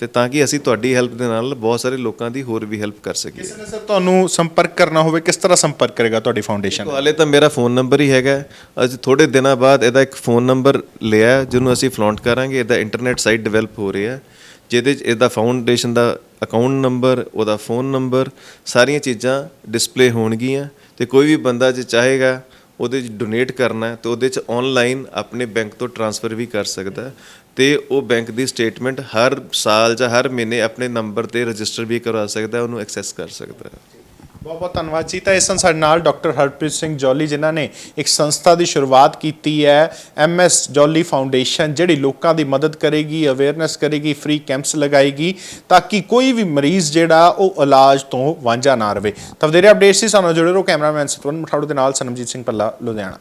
Speaker 2: ਤੇ ਤਾਂ ਕਿ ਅਸੀਂ ਤੁਹਾਡੀ ਹੈਲਪ ਦੇ ਨਾਲ ਬਹੁਤ ਸਾਰੇ ਲੋਕਾਂ ਦੀ ਹੋਰ ਵੀ ਹੈਲਪ ਕਰ ਸਕੀਏ।
Speaker 1: ਕਿਸੇ ਨੇ ਸਰ ਤੁਹਾਨੂੰ ਸੰਪਰਕ ਕਰਨਾ ਹੋਵੇ, ਕਿਸ ਤਰ੍ਹਾਂ ਸੰਪਰਕ ਕਰੇਗਾ ਤੁਹਾਡੀ ਫਾਊਂਡੇਸ਼ਨ?
Speaker 2: ਹਾਲੇ ਤਾਂ ਮੇਰਾ ਫੋਨ ਨੰਬਰ ਹੀ ਹੈਗਾ। ਅਸੀਂ ਥੋੜ੍ਹੇ ਦਿਨਾਂ ਬਾਅਦ ਇਹਦਾ ਇੱਕ ਫੋਨ ਨੰਬਰ ਲਿਆ ਜਿਹਨੂੰ ਅਸੀਂ ਫਲੌਂਟ ਕਰਾਂਗੇ। ਇਹਦਾ ਇੰਟਰਨੈਟ ਸਾਈਟ ਡਿਵੈਲਪ ਹੋ ਰਿਹਾ, ਜਿਹਦੇ 'ਚ ਇਹਦਾ ਫਾਊਂਡੇਸ਼ਨ ਦਾ ਅਕਾਊਂਟ ਨੰਬਰ, ਉਹਦਾ ਫੋਨ ਨੰਬਰ, ਸਾਰੀਆਂ ਚੀਜ਼ਾਂ ਡਿਸਪਲੇ ਹੋਣਗੀਆਂ। ਤੇ ਕੋਈ ਵੀ ਬੰਦਾ ਜੇ ਚਾਹੇਗਾ ਉਹਦੇ 'ਚ ਡੋਨੇਟ ਕਰਨਾ ਹੈ ਤਾਂ ਉਹਦੇ 'ਚ ਔਨਲਾਈਨ ਆਪਣੇ ਬੈਂਕ ਤੋਂ ਟਰਾਂਸਫਰ ਵੀ ਕਰ ਸਕਦਾ, ਤੇ ਉਹ ਬੈਂਕ ਦੀ ਸਟੇਟਮੈਂਟ ਹਰ ਸਾਲ ਜਾਂ ਹਰ ਮਹੀਨੇ ਆਪਣੇ ਨੰਬਰ 'ਤੇ ਰਜਿਸਟਰ ਵੀ ਕਰਵਾ ਸਕਦਾ, ਉਹਨੂੰ ਐਕਸੈਸ ਕਰ ਸਕਦਾ।
Speaker 1: ਬਹੁਤ ਬਹੁਤ ਧੰਨਵਾਦ ਜੀ। ਤਾਂ ਇਸ ਸਨ ਸਾਡੇ ਨਾਲ ਡਾਕਟਰ ਹਰਪ੍ਰੀਤ ਸਿੰਘ ਜੌਲੀ, ਜਿਨ੍ਹਾਂ ਨੇ ਇੱਕ ਸੰਸਥਾ ਦੀ ਸ਼ੁਰੂਆਤ ਕੀਤੀ ਹੈ, MS ਜੌਲੀ ਫਾਊਂਡੇਸ਼ਨ, ਜਿਹੜੀ ਲੋਕਾਂ ਦੀ ਮਦਦ ਕਰੇਗੀ, ਅਵੇਅਰਨੈਸ ਕਰੇਗੀ, ਫ੍ਰੀ ਕੈਂਪਸ ਲਗਾਏਗੀ ਤਾਂ ਕਿ ਕੋਈ ਵੀ ਮਰੀਜ਼ ਜਿਹੜਾ ਉਹ ਇਲਾਜ ਤੋਂ ਵਾਂਝਾ ਨਾ ਰਹੇ। ਤਾਂ ਵਧੇਰੇ ਅਪਡੇਟਸ ਸੀ ਸਾਨੂੰ ਜੁੜੇ ਰਹੋ। ਕੈਮਰਾਮੈਨ ਸਤਵੰਤ ਮਠਾੜੂ ਦੇ ਨਾਲ ਸਨਮਜੀਤ ਸਿੰਘ ਪੱਲਾ, ਲੁਧਿਆਣਾ।